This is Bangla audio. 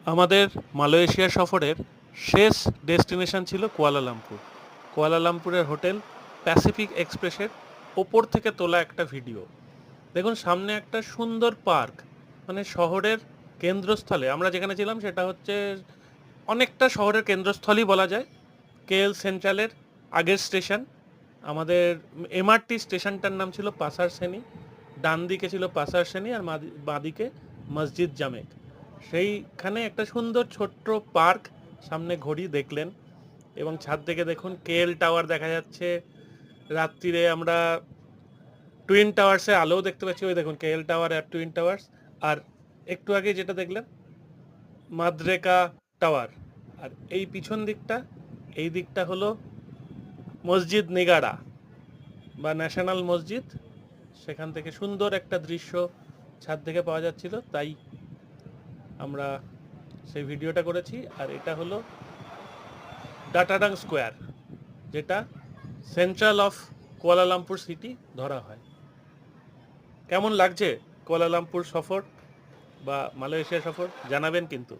আমাদের মালয়েশিয়া সফরের শেষ ডেস্টিনেশন ছিল কুয়ালালামপুর। কুয়ালালামপুরের হোটেল প্যাসিফিক এক্সপ্রেসের ওপর থেকে তোলা একটা ভিডিও। দেখুন সামনে একটা সুন্দর পার্ক, মানে শহরের কেন্দ্রস্থলে আমরা যেখানে ছিলাম সেটা হচ্ছে অনেকটা শহরের কেন্দ্রস্থলই বলা যায়। কেএল সেন্ট্রালের আগের স্টেশন, আমাদের এমআরটি স্টেশনটার নাম ছিল পাসার সেনি। ডান দিকে ছিল পাসার সেনি আর বাঁ দিকে মসজিদ জামেক। সেইখানে একটা সুন্দর ছোট্ট পার্ক, সামনে ঘড়ি দেখলেন এবং ছাদ থেকে দেখুন কেএল টাওয়ার দেখা যাচ্ছে। রাত্রিরে আমরা টুইন টাওয়ার্সে আলোও দেখতে পাচ্ছি, ওই দেখুন কেএল টাওয়ার আর টুইন টাওয়ার্স। আর একটু আগে যেটা দেখলেন মাদ্রেকা টাওয়ার। আর এই পিছন দিকটা, এই দিকটা হলো মসজিদ নিগাড়া বা ন্যাশনাল মসজিদ। সেখান থেকে সুন্দর একটা দৃশ্য ছাদ থেকে পাওয়া যাচ্ছিল, তাই আমরা সেই ভিডিওটা করেছি। আর এটা হলো ডাটাডাং স্কোয়ার, যেটা সেন্ট্রাল অফ কুয়ালালামপুর সিটি ধরা হয়। কেমন লাগছে কুয়ালালামপুর সফর বা মালয়েশিয়া সফর জানাবেন কিন্তু।